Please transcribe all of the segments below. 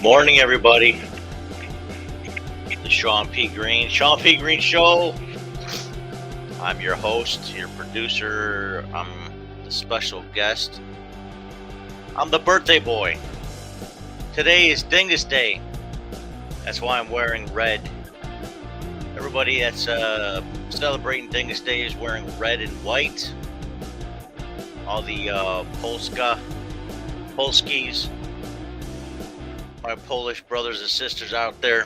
Morning, everybody. The Shawn P. Greene Show. I'm your host, your producer. I'm the special guest. I'm the birthday boy. Today is Dyngus Day. That's why I'm wearing red. Everybody that's celebrating Dyngus Day is wearing red and white. All the Polskis, my Polish brothers and sisters out there.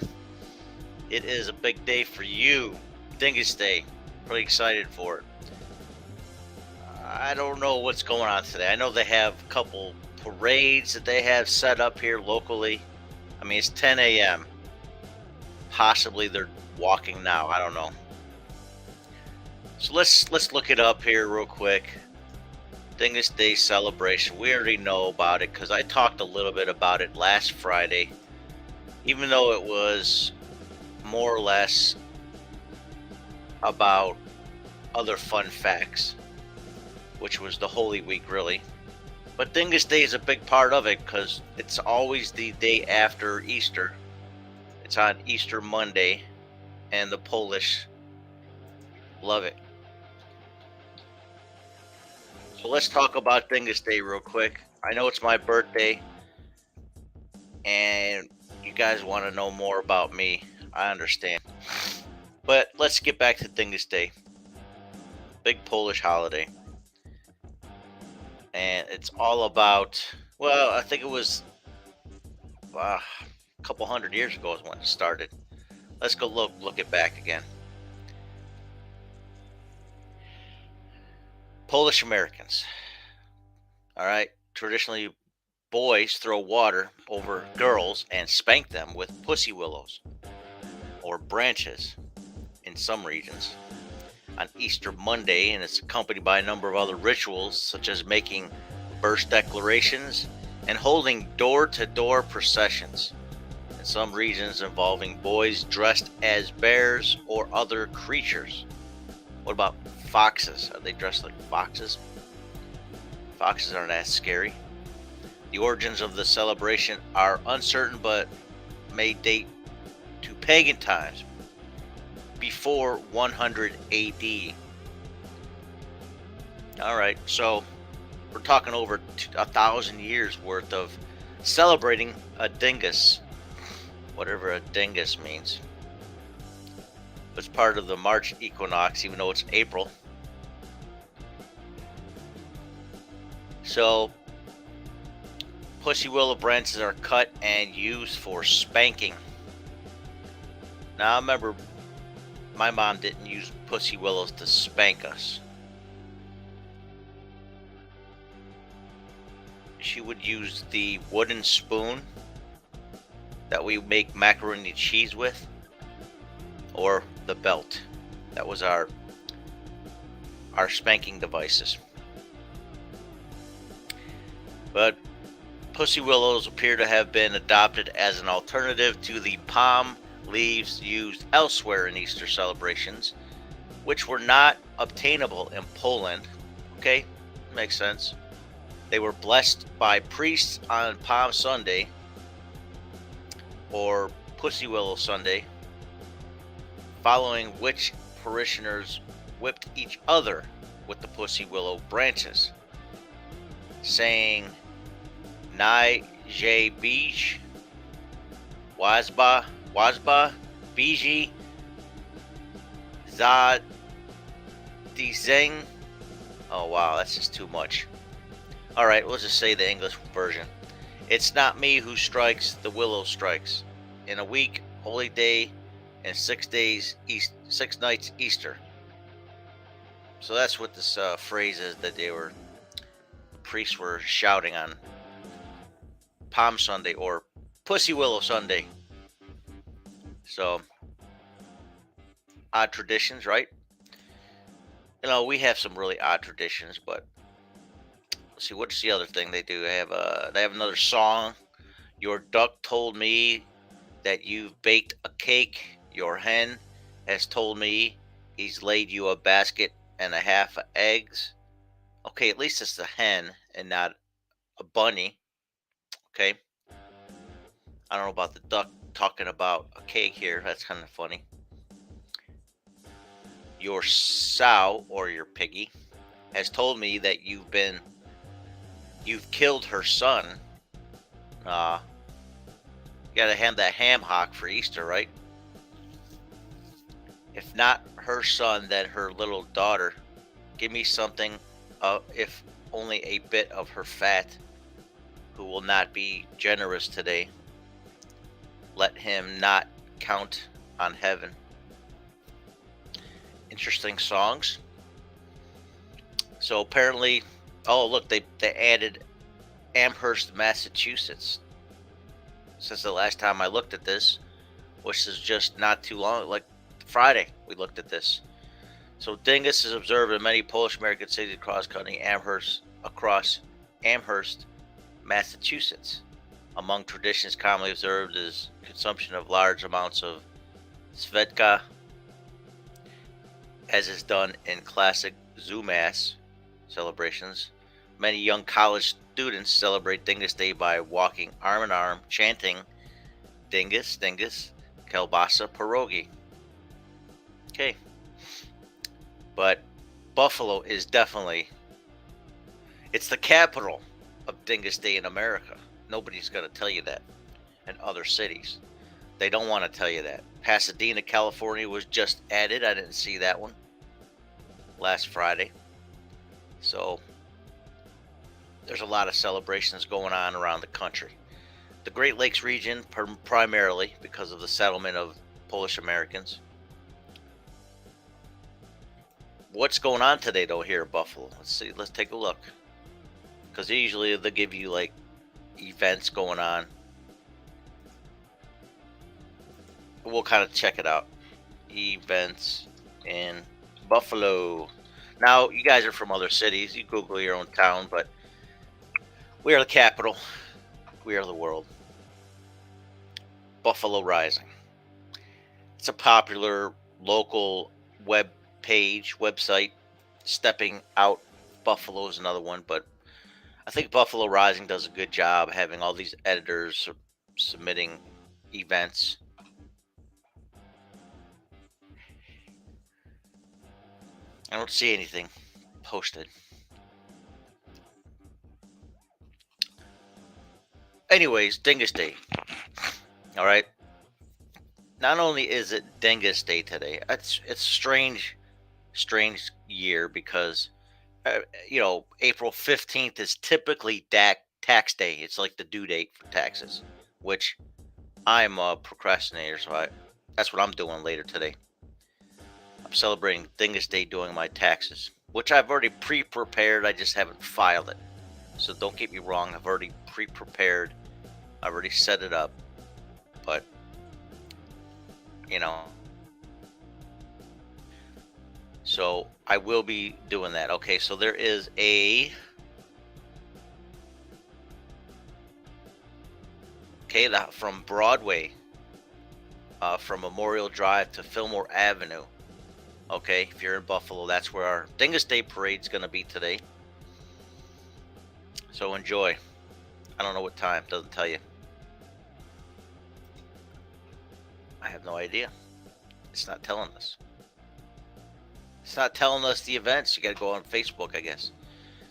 It is a big day for you, Dyngus Day. Pretty excited for it. I don't know what's going on today. I know they have a couple parades that they have set up here locally. I mean, it's 10 a.m. Possibly they're walking now. I don't know. So let's look it up here real quick. Dyngus Day celebration. We already know about it because I talked a little bit about it last Friday, even though it was more or less about other fun facts, which was the Holy Week, really. But Dyngus Day is a big part of it because it's always the day after Easter. It's on Easter Monday, and the Polish love it. So let's talk about Dyngus Day real quick. I know it's my birthday, and you guys want to know more about me. I understand. But let's get back to Dyngus Day. Big Polish holiday. And it's all about, well, I think it was a couple hundred years ago is when it started. Let's go look it back again. Polish Americans. All right. Traditionally, boys throw water over girls and spank them with pussy willows or branches in some regions on Easter Monday, and it's accompanied by a number of other rituals such as making birth declarations and holding door-to-door processions in some regions involving boys dressed as bears or other creatures. What about foxes? Are they dressed like foxes? Foxes aren't that scary. The origins of the celebration are uncertain but may date to pagan times before 100 AD. All right, so we're talking over 1,000 years worth of celebrating a dingus, whatever a dingus means. It's part of the March equinox, even though it's April. So, pussy willow branches are cut and used for spanking. Now, I remember my mom didn't use pussy willows to spank us. She would use the wooden spoon that we make macaroni and cheese with, or the belt. That was our spanking devices. But pussy willows appear to have been adopted as an alternative to the palm leaves used elsewhere in Easter celebrations, which were not obtainable in Poland. Okay, makes sense. They were blessed by priests on Palm Sunday, or Pussy Willow Sunday, following which parishioners whipped each other with the pussy willow branches, saying "Nai je bij wazba biji za dizeng." Oh wow, that's just too much. All right, we'll just say the English version. It's not me who strikes, the willow strikes. In a week, holy day, and 6 days, 6 nights, Easter. So that's what this phrase is that the priests were shouting on Palm Sunday or Pussy Willow Sunday. So, odd traditions, right? You know, we have some really odd traditions, but let's see, what's the other thing they do? They have another song. Your duck told me that you've baked a cake. Your hen has told me he's laid you a basket and a half of eggs. Okay, at least it's the hen and not a bunny. Okay. I don't know about the duck talking about a cake here. That's kind of funny. Your sow or your piggy has told me that you've killed her son. Uh, you gotta have that ham hock for Easter, right? If not her son, then her little daughter. Give me something, if only a bit of her fat, who will not be generous today. Let him not count on heaven. Interesting songs. So apparently, oh look, they added Amherst, Massachusetts. Since the last time I looked at this, which is just not too long, like Friday, we looked at this. So Dyngus is observed in many Polish American cities across Amherst, Massachusetts. Among traditions commonly observed is consumption of large amounts of svedka, as is done in classic Zoomass celebrations. Many young college students celebrate Dyngus Day by walking arm in arm, chanting Dyngus, Dyngus, Kielbasa Pierogi. Okay. But Buffalo is definitely, it's the capital of Dyngus Day in America. Nobody's going to tell you that. And other cities, they don't want to tell you that. Pasadena, California was just added. I didn't see that one last Friday. So there's a lot of celebrations going on around the country. The Great Lakes region, primarily because of the settlement of Polish Americans. What's going on today, though, here in Buffalo? Let's see. Let's take a look. Because usually they'll give you, like, events going on. We'll kind of check it out. Events in Buffalo. Now, you guys are from other cities. You Google your own town, but we are the capital. We are the world. Buffalo Rising. It's a popular local website. Stepping Out Buffalo is another one, but I think Buffalo Rising does a good job having all these editors submitting events. I don't see anything posted. Anyways, Dyngus Day. All right. Not only is it Dyngus Day today, it's strange year because April 15th is typically tax day. It's like the due date for taxes, which I'm a procrastinator, so that's what I'm doing later today. I'm celebrating Dyngus Day doing my taxes, which I've already pre-prepared. I just haven't filed it. So don't get me wrong. I've already pre-prepared. I've already set it up. But, so I will be doing that. Okay, so there is from Broadway, from Memorial Drive to Fillmore Avenue. Okay, if you're in Buffalo, that's where our Dyngus Day parade is going to be today. So enjoy. I don't know what time. Doesn't tell you. I have no idea. It's not telling us. It's not telling us the events. You got to go on Facebook, I guess.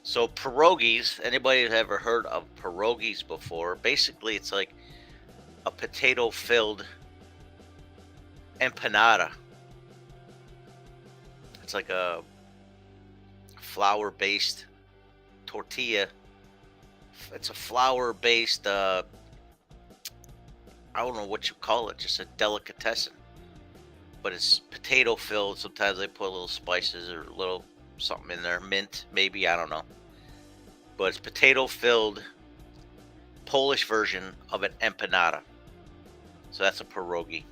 So pierogies. Anybody who's ever heard of pierogies before? Basically, it's like a potato-filled empanada. It's like a flour-based tortilla. It's a flour-based, I don't know what you call it, just a delicatessen. But it's potato-filled. Sometimes they put little spices or a little something in there. Mint, maybe, I don't know. But it's potato-filled Polish version of an empanada. So that's a pierogi.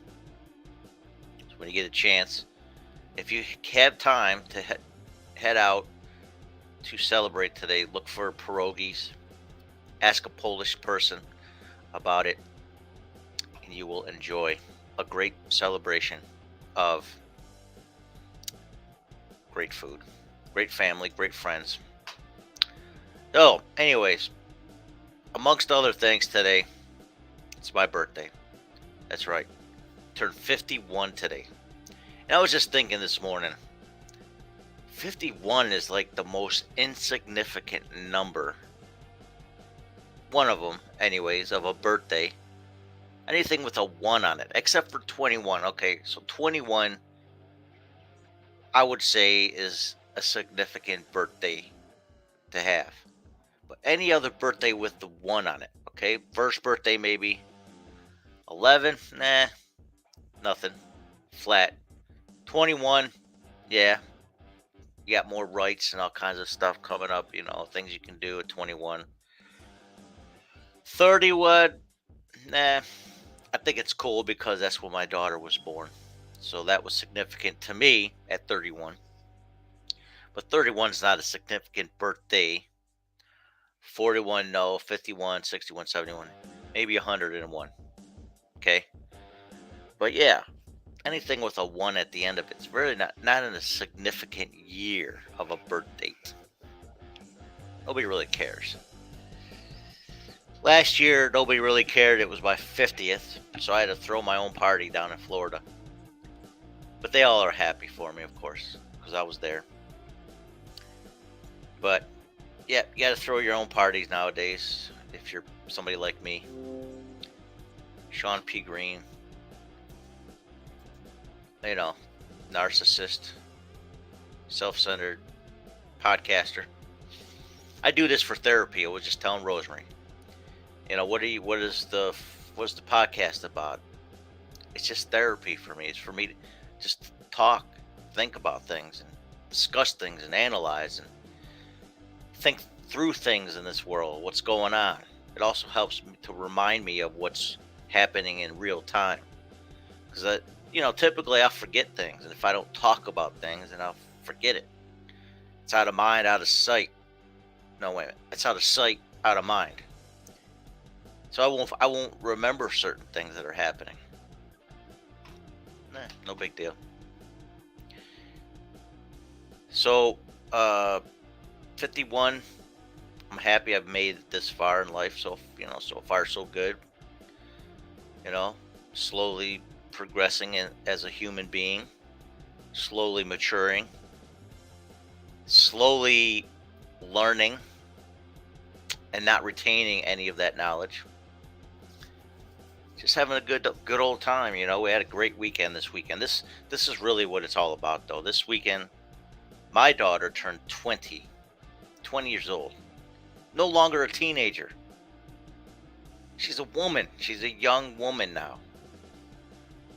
So when you get a chance, if you have time to head out to celebrate today, look for pierogies. Ask a Polish person about it, and you will enjoy a great celebration of great food, great family, great friends. So, anyways, amongst other things today, It's my birthday. That's right. Turned 51 today. And I was just thinking this morning, 51 is like the most insignificant number, one of them, anyways, of a birthday. Anything with a 1 on it, except for 21. Okay, so 21, I would say, is a significant birthday to have. But any other birthday with the 1 on it, okay? First birthday, maybe. 11, nah, nothing. Flat. 21, yeah. You got more rights and all kinds of stuff coming up, things you can do at 21. 30, what? Nah. I think it's cool because that's when my daughter was born. So that was significant to me at 31. But 31 is not a significant birthday. 41, no. 51, 61, 71. Maybe 101. Okay? But yeah, anything with a 1 at the end of it's really not in a significant year of a birth date. Nobody really cares. Last year, nobody really cared. It was my 50th, so I had to throw my own party down in Florida. But they all are happy for me, of course, because I was there. But, yeah, you got to throw your own parties nowadays if you're somebody like me. Shawn P. Greene. Narcissist. Self-centered. Podcaster. I do this for therapy. I was just telling Rosemary. What's the podcast about? It's just therapy for me. It's for me to just talk, think about things, and discuss things, and analyze, and think through things in this world, what's going on. It also helps me to remind me of what's happening in real time. Because, typically I'll forget things, and if I don't talk about things, then I'll forget it. It's out of mind, out of sight. No, wait a minute. It's out of sight, out of mind. So I won't remember certain things that are happening. No big deal. So, 51. I'm happy I've made it this far in life. So far so good. Slowly progressing as a human being, slowly maturing, slowly learning, and not retaining any of that knowledge. Just having a good old time. We had a great weekend this weekend. This is really what it's all about, though. This weekend, my daughter turned 20 years old. No longer a teenager. She's a woman. She's a young woman now.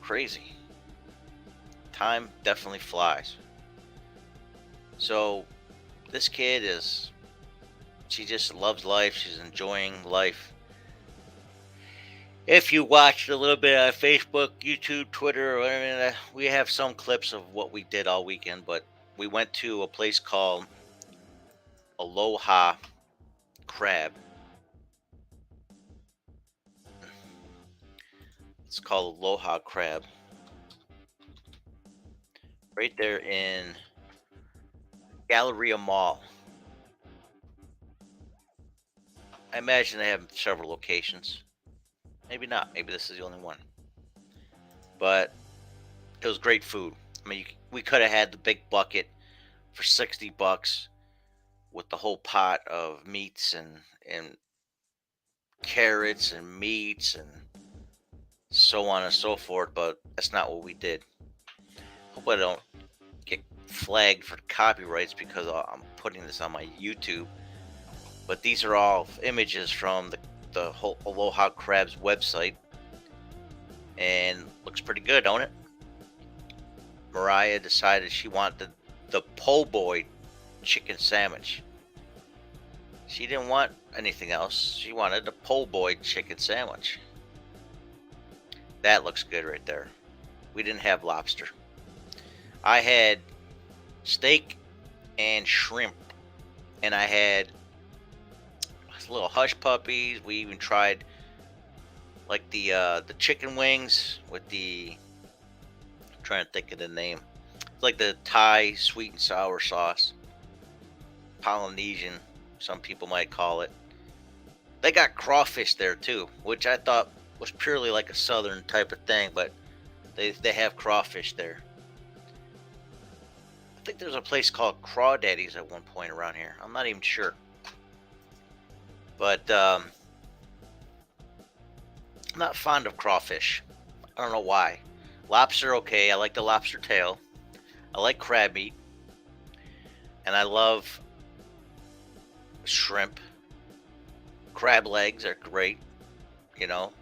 Crazy. Time definitely flies. So this kid she just loves life. She's enjoying life. If you watched a little bit of Facebook, YouTube, Twitter, we have some clips of what we did all weekend, but we went to a place called Aloha Crab. It's called Aloha Crab. Right there in Galleria Mall. I imagine they have several locations. Maybe not. Maybe this is the only one. But it was great food. I mean, we could have had the big bucket for $60 with the whole pot of meats and carrots and meats and so on and so forth, but that's not what we did. Hope I don't get flagged for copyrights because I'm putting this on my YouTube. But these are all images from the whole Aloha Crab's website, and looks pretty good, don't it? Mariah decided she wanted the po' boy chicken sandwich. She didn't want anything else. She wanted the po' boy chicken sandwich. That looks good right there. We didn't have lobster. I had steak and shrimp, and I had little hush puppies. We even tried like the chicken wings with I'm trying to think of the name. It's like the Thai sweet and sour sauce. Polynesian, some people might call it. They got crawfish there too, which I thought was purely like a southern type of thing, but they have crawfish there. I think there's a place called Crawdaddy's at one point around here. I'm not even sure, but I'm not fond of crawfish. I don't know why. Lobster, okay. I like the lobster tail. I like crab meat, and I love shrimp. Crab legs are great. You know,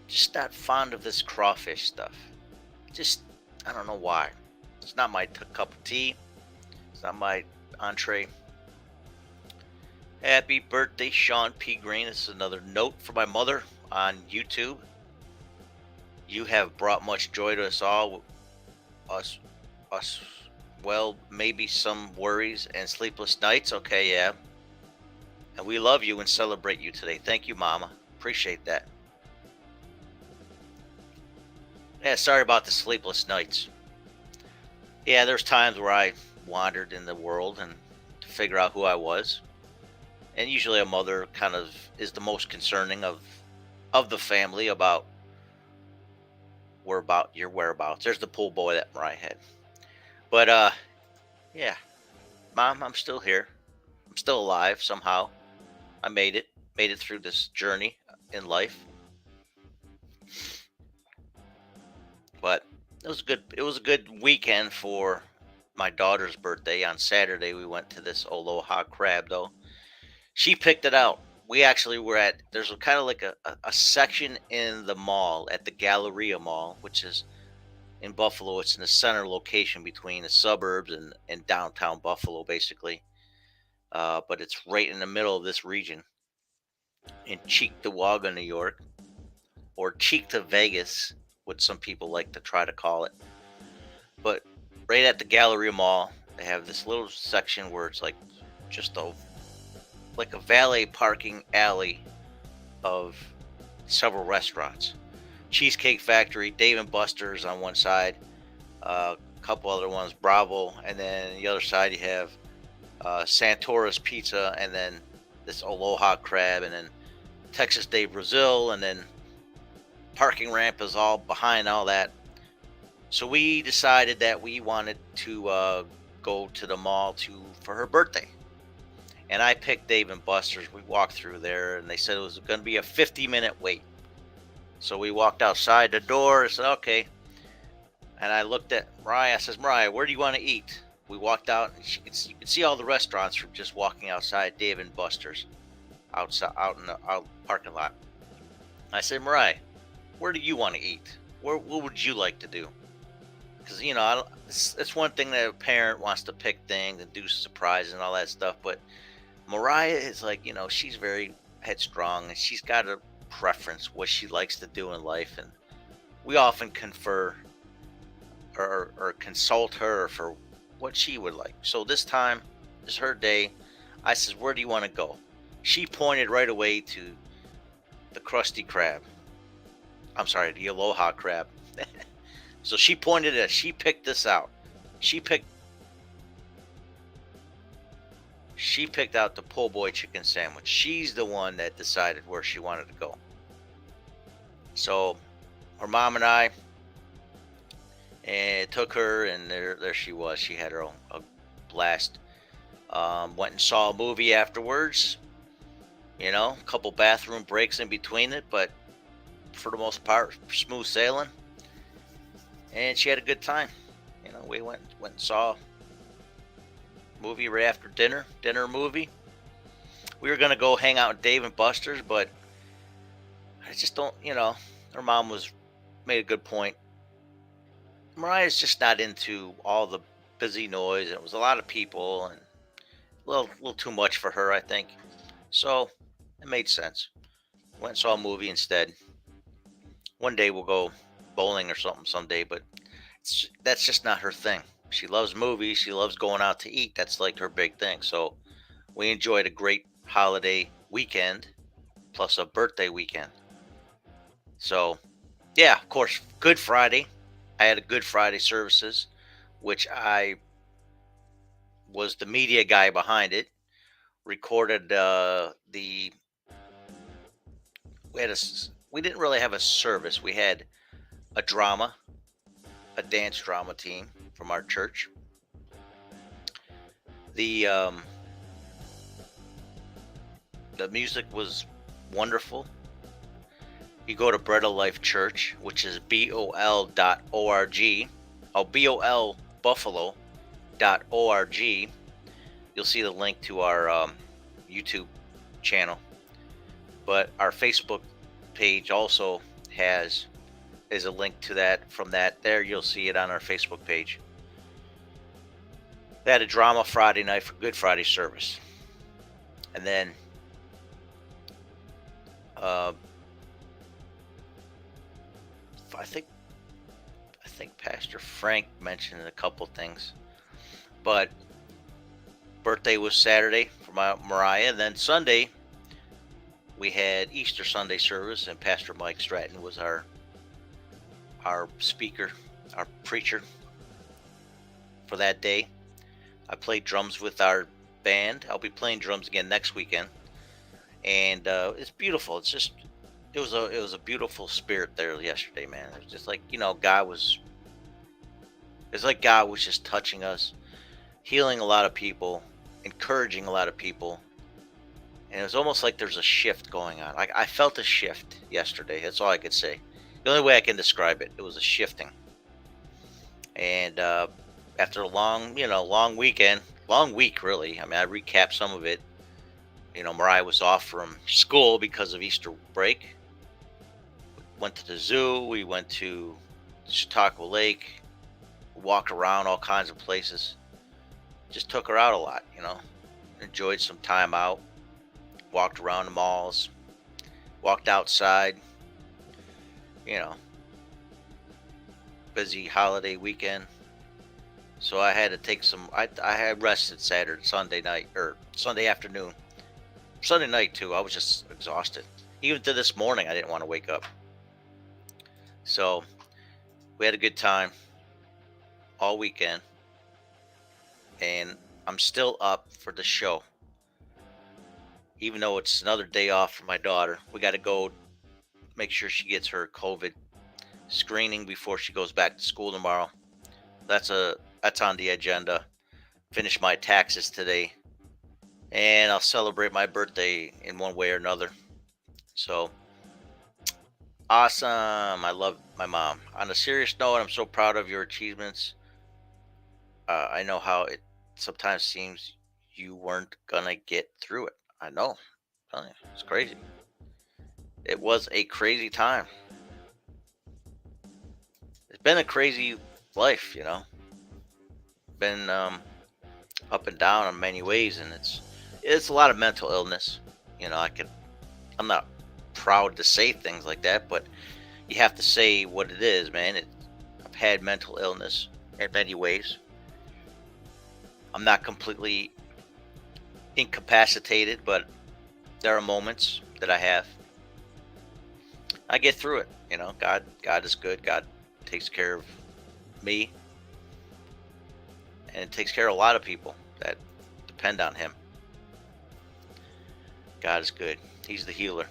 just not fond of this crawfish stuff. Just I don't know why. It's not my cup of tea. It's not my entree. Happy birthday, Shawn P. Greene. This is another note for my mother on YouTube. You have brought much joy to us all. Us, us. Well, maybe some worries and sleepless nights. Okay, yeah. And we love you and celebrate you today. Thank you, Mama. Appreciate that. Yeah, sorry about the sleepless nights. Yeah, there's times where I wandered in the world and to figure out who I was. And usually a mother kind of is the most concerning of the family about your whereabouts. There's the pool boy that Mariah had. But yeah, Mom, I'm still here. I'm still alive somehow. I made it. Made it through this journey in life. But it was a good weekend for my daughter's birthday. On Saturday we went to this Aloha Crab though. She picked it out. We actually were at there's a kind of like a section in the mall at the Galleria Mall, which is in Buffalo. It's in the center location between the suburbs and downtown Buffalo, basically. But it's right in the middle of this region in Cheektowaga, New York, or Cheekta Vegas, what some people like to try to call it. But right at the Galleria Mall, they have this little section where it's like just a valet parking alley of several restaurants. Cheesecake Factory, Dave and Buster's on one side, a couple other ones, Bravo, and then the other side you have Santora's Pizza, and then this Aloha Crab, and then Texas Day Brazil, and then parking ramp is all behind all that. So we decided that we wanted to go to the mall for her birthday, and I picked Dave and Buster's. We walked through there, and they said it was going to be a 50-minute wait. So we walked outside the door. I said, okay. And I looked at Mariah. I says, Mariah, where do you want to eat? We walked out, and you could see all the restaurants from just walking outside Dave and Buster's, outside out in the parking lot. I said, Mariah, where do you want to eat? What would you like to do? Because it's one thing that a parent wants to pick things and do surprises and all that stuff, but Mariah is like, she's very headstrong and she's got a preference what she likes to do in life, and we often confer or consult her for what she would like. So this time is her day. I says, where do you want to go? She pointed right away to the Krusty Krab. I'm sorry, the Aloha Crab. So she pointed at, she picked this out. She picked out the po' boy chicken sandwich. She's the one that decided where she wanted to go. So her mom and I took her, and there she was. She had her own a blast. Went and saw a movie afterwards. A couple bathroom breaks in between it, but for the most part, smooth sailing. And she had a good time. We went and saw a movie right after dinner movie. We were gonna go hang out with Dave and Buster's, but I just don't. Her mom made a good point. Mariah's just not into all the busy noise. It was a lot of people and a little too much for her, I think. So it made sense. Went and saw a movie instead. One day we'll go bowling or something someday, but that's just not her thing. She loves movies. She loves going out to eat. That's like her big thing. So we enjoyed a great holiday weekend plus a birthday weekend. So yeah, of course, Good Friday. I had a Good Friday services, which I was the media guy behind it. Recorded the we had we didn't really have a service. We had a drama, a dance drama team from our church. The um, the music was wonderful. You go to Bread of Life Church, which is bol.org. Oh, BOL Buffalo.org. You'll see the link to our YouTube channel, but our Facebook page also is a link to that. From that, there you'll see it on our Facebook page. They had a drama Friday night for Good Friday service, and then uh, I think Pastor Frank mentioned a couple things, but birthday was Saturday for Mariah, and then Sunday we had Easter Sunday service, and Pastor Mike Stratton was our speaker, our preacher for that day. I played drums with our band. I'll be playing drums again next weekend, and it's beautiful. It was a beautiful spirit there yesterday, man. It was just like, it's like God was just touching us, healing a lot of people, encouraging a lot of people. And it was almost like there's a shift going on. I felt a shift yesterday. That's all I could say. The only way I can describe it, it was a shifting. And after a long weekend, long week really. I mean, I recapped some of it. Mariah was off from school because of Easter break. Went to the zoo. We went to Chautauqua Lake. Walked around all kinds of places. Just took her out a lot, Enjoyed some time out. Walked around the malls. Walked outside. Busy holiday weekend. So I had to take some. I had rested Sunday night, or Sunday afternoon. Sunday night too. I was just exhausted. Even to this morning, I didn't want to wake up. So we had a good time all weekend, and I'm still up for the show. Even though it's another day off for my daughter, we got to go make sure she gets her COVID screening before she goes back to school tomorrow. That's on the agenda. Finish my taxes today, and I'll celebrate my birthday in one way or another. So awesome. I love my mom. On a serious note, I'm so proud of your achievements. I know how it sometimes seems you weren't gonna get through it. I know. It's crazy. It was a crazy time. It's been a crazy life, Been up and down in many ways, and it's a lot of mental illness. I'm not proud to say things like that, but you have to say what it is, man. I've had mental illness in many ways. I'm not completely incapacitated, but there are moments that I have. I get through it. God is good. God takes care of me, and it takes care of a lot of people that depend on Him. God is good. He's the healer.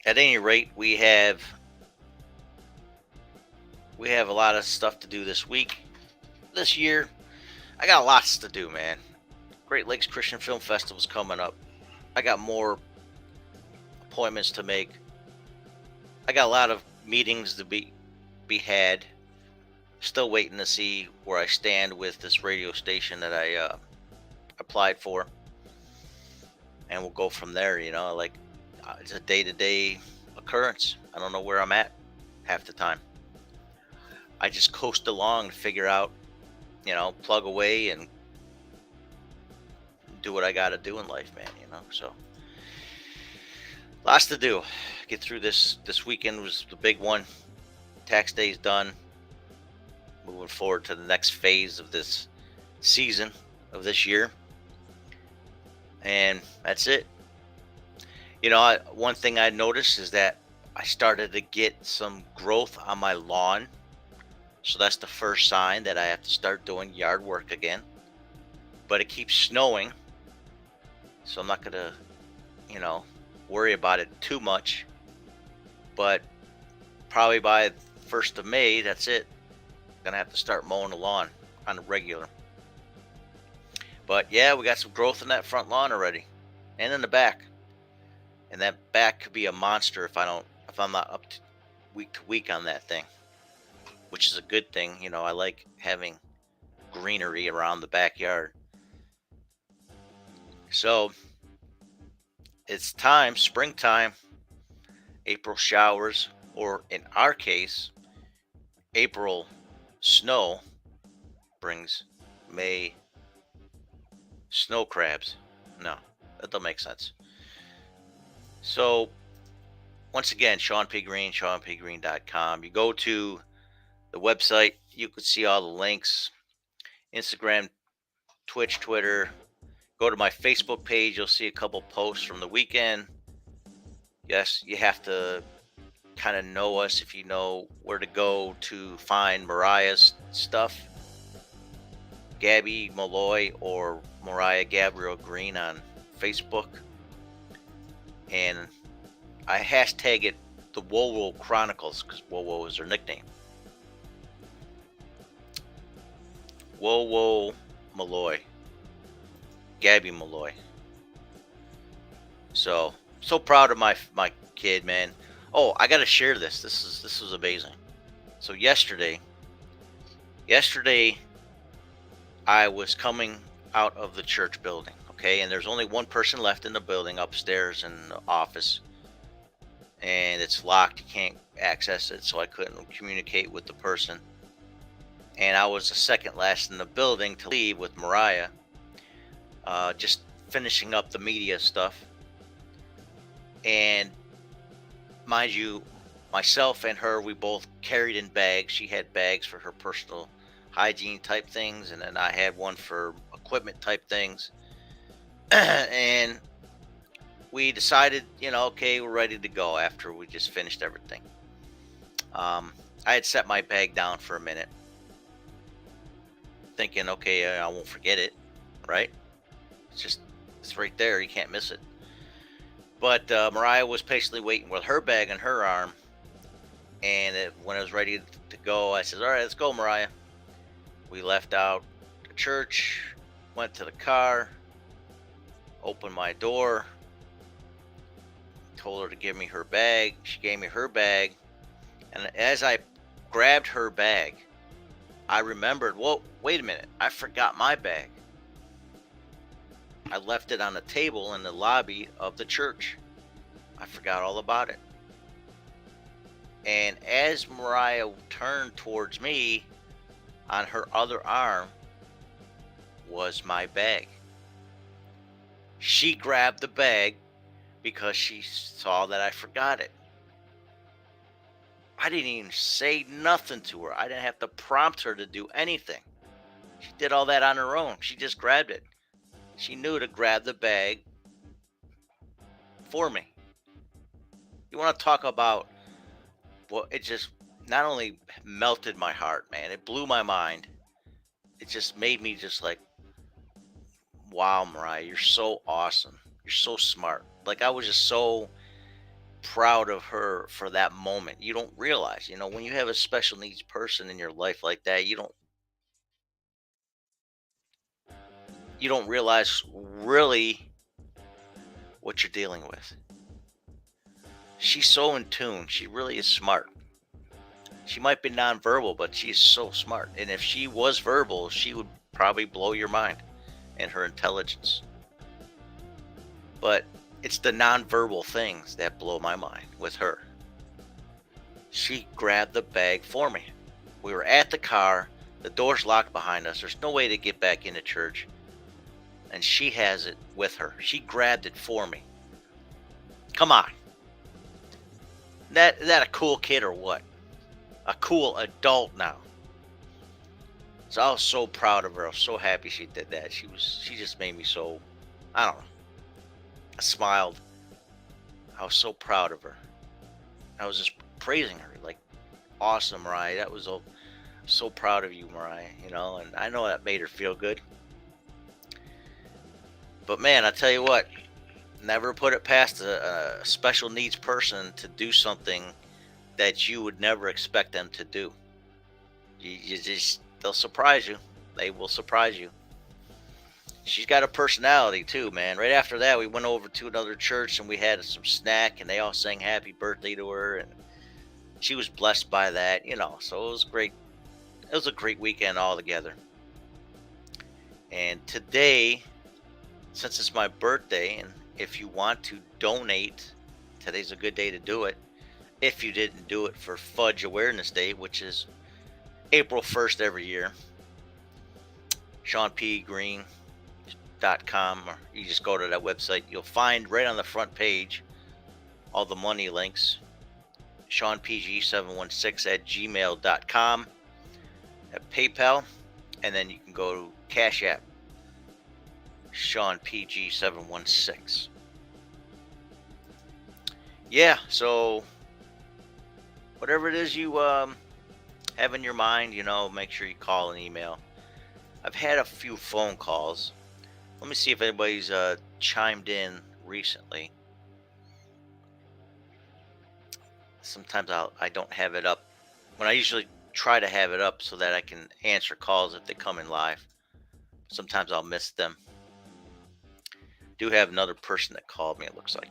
At any rate, we have a lot of stuff to do this week. This year, I got lots to do, man. Great Lakes Christian Film Festival's coming up. I got more appointments to make. I got a lot of meetings to be had. Still waiting to see where I stand with this radio station that I applied for, and we'll go from there. It's a day-to-day occurrence. I don't know where I'm at half the time. I just coast along to figure out, plug away and do what I got to do in life, man. So lots to do. Get through this weekend was the big one. Tax day's done. Moving forward to the next phase of this season of this year, and that's it. One thing I noticed is that I started to get some growth on my lawn. So that's the first sign that I have to start doing yard work again. But it keeps snowing. So I'm not gonna, you know, worry about it too much. But probably by 1st of May, that's it. Gonna have to start mowing the lawn on a regular. But yeah, we got some growth in that front lawn already, and in the back. And that back could be a monster if I'm not up to week to week on that thing, which is a good thing. I like having greenery around the backyard. So it's time, springtime, April showers, or in our case, April snow brings May snow crabs. No, that don't make sense. So once again, Shawn P. Greene, ShawnPGreene.com. You go to the website, you can see all the links, Instagram, Twitch, Twitter. Go to my Facebook page, you'll see a couple posts from the weekend. Yes, you have to kind of know us if you know where to go to find Mariah's stuff. Gabby Malloy or Mariah Gabrielle Greene on Facebook. And I hashtag it the Wowo Chronicles because Wowo is her nickname. Wowo Malloy. Gabby Malloy. So proud of my kid, man. Oh, I gotta share this. This was amazing. So yesterday I was coming out of the church building, okay, and there's only one person left in the building upstairs in the office, and it's locked. You can't access it, so I couldn't communicate with the person. And I was the second last in the building to leave with Mariah, just finishing up the media stuff. And mind you, myself and her, we both carried in bags. She had bags for her personal hygiene type things, and then I had one for equipment type things. And we decided, okay, we're ready to go after we just finished everything. I had set my bag down for a minute, thinking, okay, I won't forget it, right? It's right there. You can't miss it. But Mariah was patiently waiting with her bag in her arm. And when I was ready to go, I said, all right, let's go, Mariah. We left out the church, went to the car, opened my door, told her to give me her bag. She gave me her bag. And as I grabbed her bag, I remembered, whoa, wait a minute, I forgot my bag. I left it on the table in the lobby of the church. I forgot all about it. And as Mariah turned towards me, on her other arm was my bag. She grabbed the bag because she saw that I forgot it. I didn't even say nothing to her. I didn't have to prompt her to do anything. She did all that on her own. She just grabbed it. She knew to grab the bag for me. You want to talk about, well, it just not only melted my heart, man, it blew my mind. It just made me just like, wow, Mariah, you're so awesome. You're so smart. Like, I was just so proud of her for that moment. You don't realize, when you have a special needs person in your life like that, you don't realize really what you're dealing with. She's so in tune. She really is smart. She might be nonverbal, but she's so smart. And if she was verbal, she would probably blow your mind and her intelligence. But it's the nonverbal things that blow my mind with her. She grabbed the bag for me. We were at the car. The door's locked behind us. There's no way to get back into church. And she has it with her. She grabbed it for me. Come on. That a cool kid or what? A cool adult now. So I was so proud of her. I was so happy she did that. She just made me so, I don't know. I smiled. I was so proud of her. I was just praising her, like, awesome, Mariah. That was so proud of you, Mariah. And I know that made her feel good. But man, I tell you what, Never put it past a special needs person to do something that you would never expect them to do. You just they'll surprise you. They will surprise you. She's got a personality too, man. Right after that, we went over to another church and we had some snack, and they all sang happy birthday to her, and she was blessed by that, So it was great. It was a great weekend altogether. And today, since it's my birthday, and if you want to donate, today's a good day to do it. If you didn't do it for Fudge Awareness Day, which is April 1st every year, ShawnPGreene.com, or you just go to that website. You'll find right on the front page all the money links. ShawnPG716 at gmail.com, at PayPal, and then you can go to Cash App, ShawnPG716. Yeah, so whatever it is you have in your mind, make sure you call and email. I've had a few phone calls. Let me see if anybody's chimed in recently. Sometimes I don't have it up. When I usually try to have it up so that I can answer calls if they come in live. Sometimes I'll miss them. Do have another person that called me, it looks like.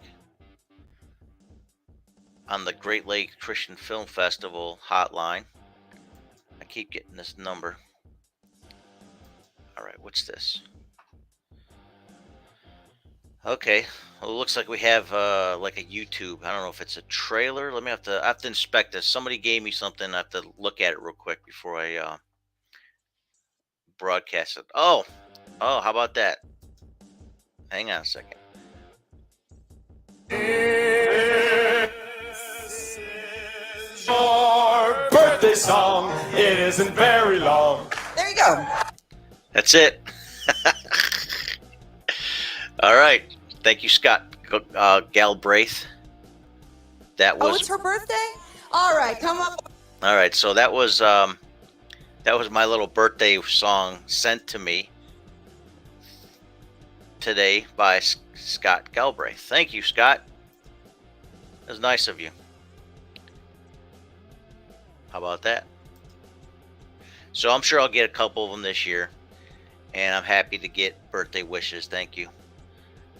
On the Great Lake Christian Film Festival hotline. I keep getting this number. All right, what's this? Okay, well, it looks like we have like a YouTube. I don't know if it's a trailer. I have to inspect this. Somebody gave me something. I have to look at it real quick before I broadcast it. Oh, how about that? Hang on a second. Your birthday song. It isn't very long. There you go. That's it. All right. Thank you, Scott Galbraith. That was. Oh, it's her birthday? All right, come up. All right. So that was my little birthday song sent to me today by Scott Galbraith. Thank you, Scott. That was nice of you. How about that? So I'm sure I'll get a couple of them this year, and I'm happy to get birthday wishes. Thank you.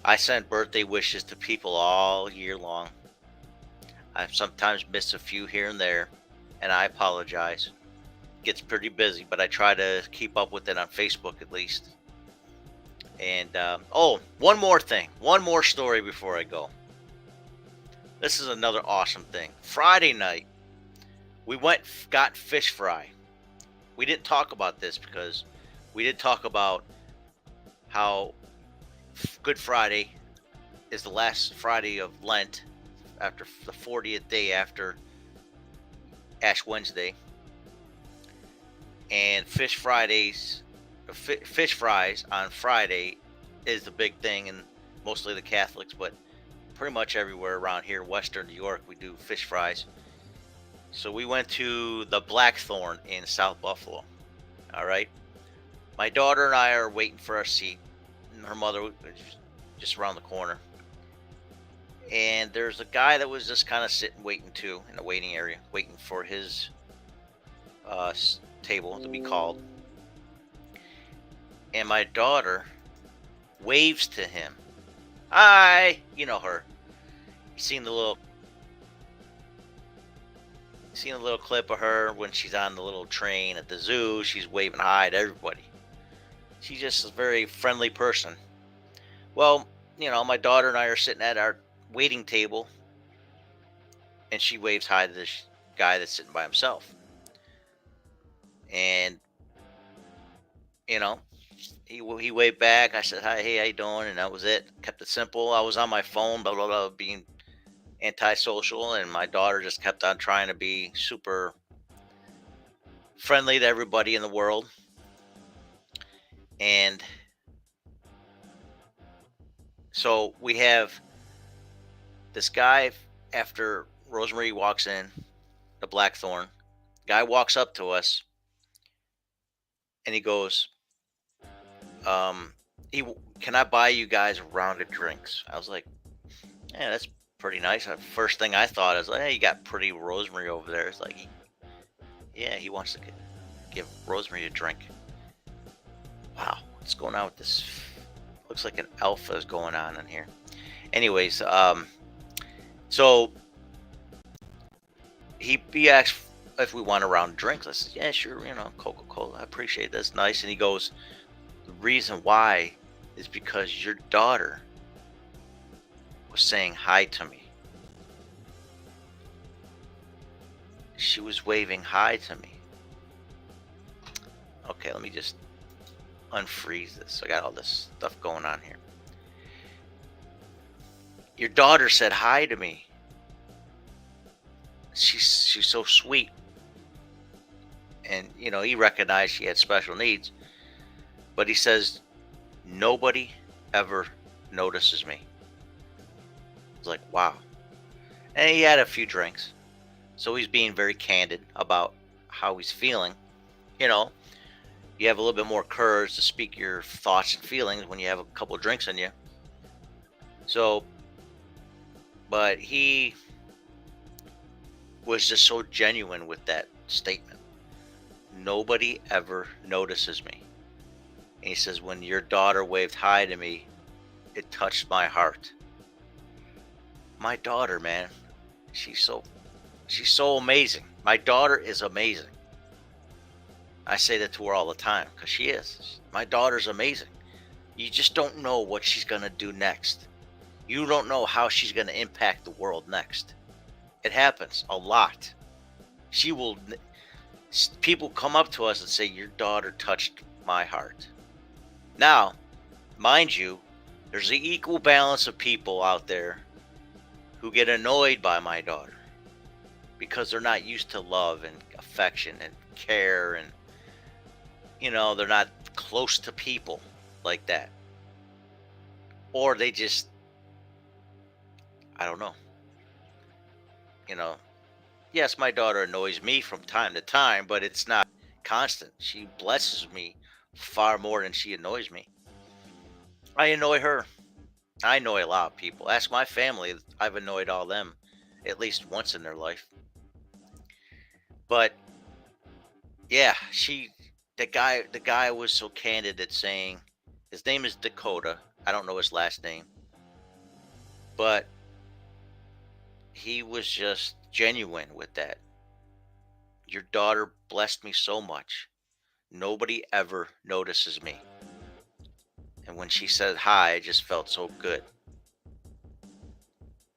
I send birthday wishes to people all year long. I've sometimes missed a few here and there, and I apologize. It gets pretty busy, but I try to keep up with it on Facebook at least. And one more thing, one more story before I go. This is another awesome thing. Friday night, we got fish fry. We didn't talk about this because we did talk about how Good Friday is the last Friday of Lent, after the 40th day after Ash Wednesday, and fish fries on Friday is the big thing, and mostly the Catholics, but pretty much everywhere around here, Western New York, we do fish fries. So we went to the Blackthorn in South Buffalo. All right, my daughter and I are waiting for our seat, and her mother was just around the corner. And there's a guy that was just kind of sitting waiting too in the waiting area, waiting for his table to be called. And my daughter waves to him. Hi, you know her. You seen the little clip of her when she's on the little train at the zoo. She's waving hi to everybody. She's just a very friendly person. Well, my daughter and I are sitting at our waiting table, and she waves hi to this guy that's sitting by himself. And he waved back. I said, hi, hey, how you doing? And that was it. Kept it simple. I was on my phone, blah blah blah, being antisocial, and my daughter just kept on trying to be super friendly to everybody in the world. And so we have this guy, after Rosemary walks in, the Blackthorn, guy walks up to us, and he goes, can I buy you guys a round of drinks? I was like, Yeah, that's pretty nice. First thing I thought is, like, hey, you got pretty Rosemary over there. It's like, yeah, he wants to give Rosemary a drink. Wow, what's going on with this? Looks like an alpha is going on in here. Anyways, so he asked if we want a round of drinks. I said, yeah, sure, Coca-Cola. I appreciate it. That's nice. And he goes, the reason why is because your daughter was saying hi to me. She was waving hi to me. Okay, let me just unfreeze this. I got all this stuff going on here. Your daughter said hi to me. She's so sweet. And he recognized she had special needs, but he says nobody ever notices me. It's like, wow. And he had a few drinks, so he's being very candid about how he's feeling. You have a little bit more courage to speak your thoughts and feelings when you have a couple of drinks in you. So, but he was just so genuine with that statement. Nobody ever notices me. And he says, when your daughter waved hi to me, it touched my heart. My daughter, man, she's so amazing. My daughter is amazing. I say that to her all the time because she is. My daughter's amazing. You just don't know what she's going to do next. You don't know how she's going to impact the world next. It happens a lot. People come up to us and say, your daughter touched my heart. Now, mind you, there's an equal balance of people out there who get annoyed by my daughter because they're not used to love and affection and care, and they're not close to people like that, or they just, I don't know. Yes, my daughter annoys me from time to time, but it's not constant. She blesses me far more than she annoys me. I annoy her. I annoy a lot of people. Ask my family. I've annoyed all them at least once in their life. But yeah, the guy was so candid at saying, his name is Dakota. I don't know his last name, but he was just genuine with that. Your daughter blessed me so much. Nobody ever notices me. And when she said hi, it just felt so good.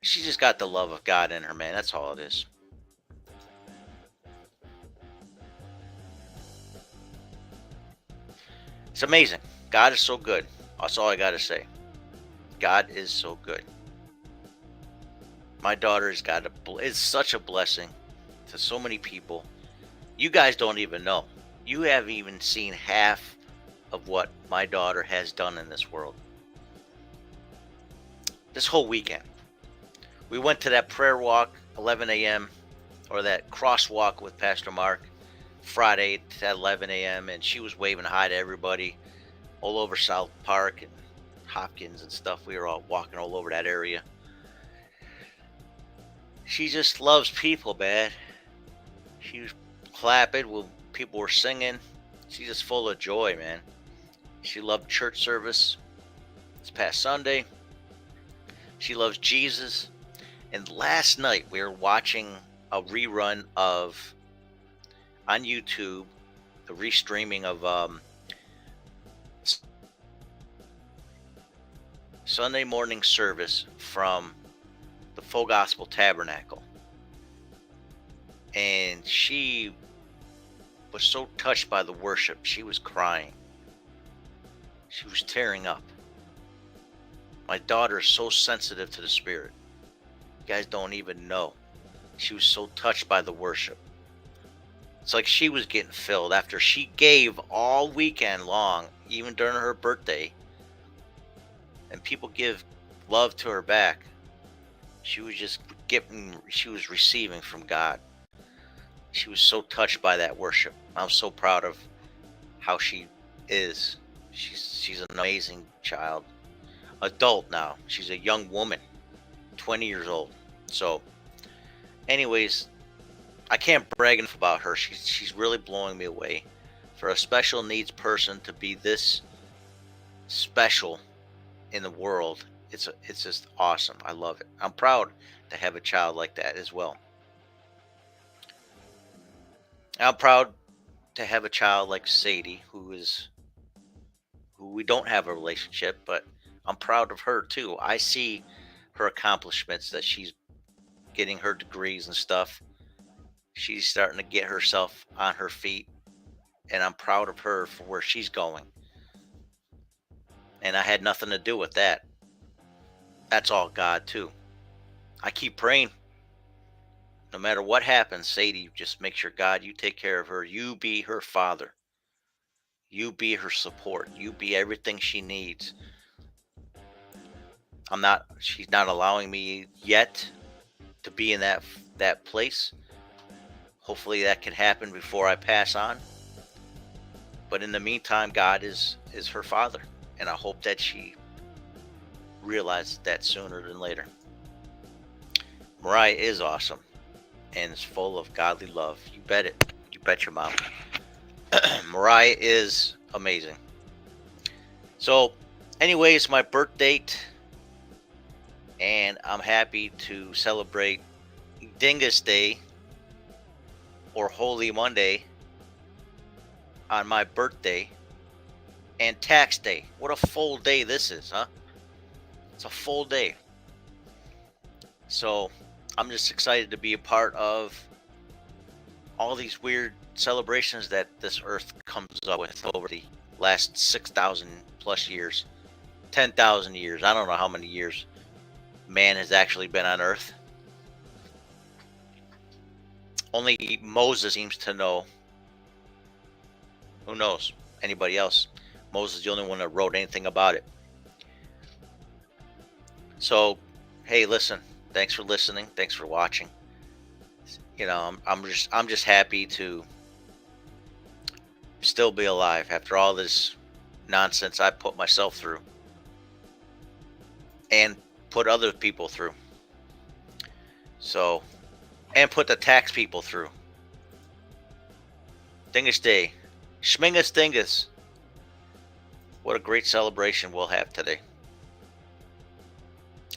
She just got the love of God in her, man. That's all it is. It's amazing. God is so good. That's all I got to say. God is so good. My daughter is such a blessing to so many people. You guys don't even know. You haven't even seen half of what my daughter has done in this world. This whole weekend, we went to that prayer walk, 11 a.m., or that crosswalk with Pastor Mark, Friday at 11 a.m., and she was waving hi to everybody all over South Park and Hopkins and stuff. We were all walking all over that area. She just loves people, man. She was clapping when people were singing. She's just full of joy, man. She loved church service this past Sunday. She loves Jesus. And last night we were watching a rerun of, on YouTube, the restreaming of Sunday morning service from the Full Gospel Tabernacle. And she was so touched by the worship, she was crying. She was tearing up. My daughter is so sensitive to the Spirit. You guys don't even know. She was so touched by the worship. It's like she was getting filled after she gave all weekend long, even during her birthday. And people give love to her back. She was just she was receiving from God. She was so touched by that worship. I'm so proud of how she is. She's an amazing child. Adult now. She's a young woman. 20 years old. So, anyways, I can't brag enough about her. She's really blowing me away. For a special needs person to be this special in the world, it's just awesome. I love it. I'm proud to have a child like that as well. I'm proud to have a child like Sadie, who we don't have a relationship, but I'm proud of her too. I see her accomplishments, that she's getting her degrees and stuff. She's starting to get herself on her feet, and I'm proud of her for where she's going. And I had nothing to do with that. That's all God too. I keep praying. No matter what happens, Sadie, just make sure, God, you take care of her. You be her father. You be her support. You be everything she needs. She's not allowing me yet to be in that place. Hopefully that can happen before I pass on. But in the meantime, God is her father. And I hope that she realizes that sooner than later. Mariah is awesome and is full of godly love. You bet it. You bet your mom. Mariah is amazing. So, anyways, my birth date, and I'm happy to celebrate Dyngus Day or Holy Monday on my birthday and tax day. What a full day this is, huh? It's a full day. So I'm just excited to be a part of all these weird celebrations that this earth comes up with over the last 6,000 plus years, 10,000 years. I don't know how many years man has actually been on earth. Only Moses seems to know. Who knows? Anybody else? Moses is the only one that wrote anything about it. So, hey, listen. Thanks for listening. Thanks for watching. You know, I'm just happy to still be alive after all this nonsense I put myself through and put other people through. So, and put the tax people through. Dyngus Day. Schmingus Dyngus. What a great celebration we'll have today.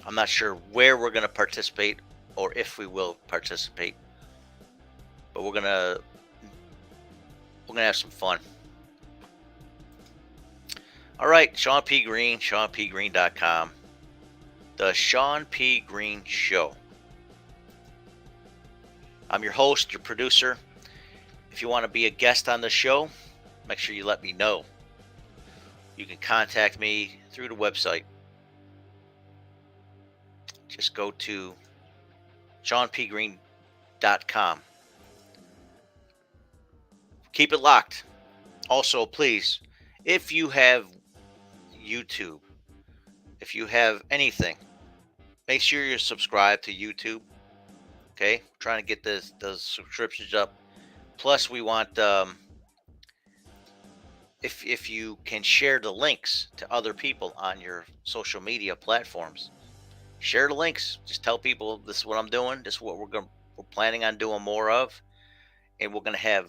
I'm not sure where we're going to participate or if we will participate, but we're gonna have some fun. All right, Shawn P. Greene, ShawnPGreene.com. The Shawn P. Greene Show. I'm your host, your producer. If you want to be a guest on the show, make sure you let me know. You can contact me through the website. Just go to ShawnPGreene.com. Keep it locked. Also, please, if you have YouTube, if you have anything, make sure you're subscribed to YouTube. Okay, we're trying to get the subscriptions up. Plus, we want if you can share the links to other people on your social media platforms. Share the links. Just tell people this is what I'm doing. This is what we're planning on doing more of, and we're gonna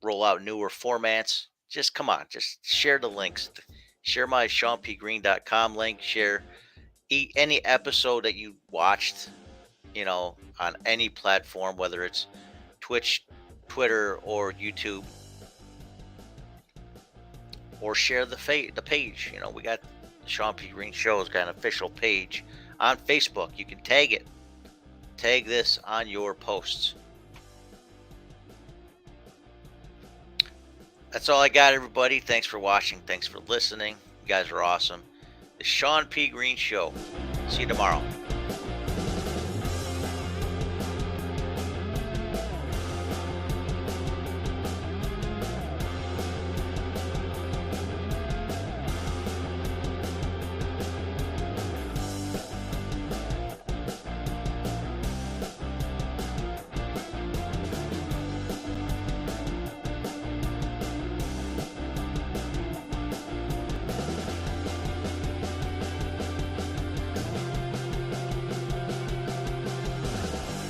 roll out newer formats. Just come on, just share the links. Share my ShawnPGreene.com link. Share any episode that you watched, you know, on any platform, whether it's Twitch, Twitter, or YouTube. Or share the page. You know, we got the Shawn P. Greene Show's got an official page on Facebook. You can tag it. Tag this on your posts. That's all I got, everybody. Thanks for watching. Thanks for listening. You guys are awesome. The Shawn P. Greene Show. See you tomorrow.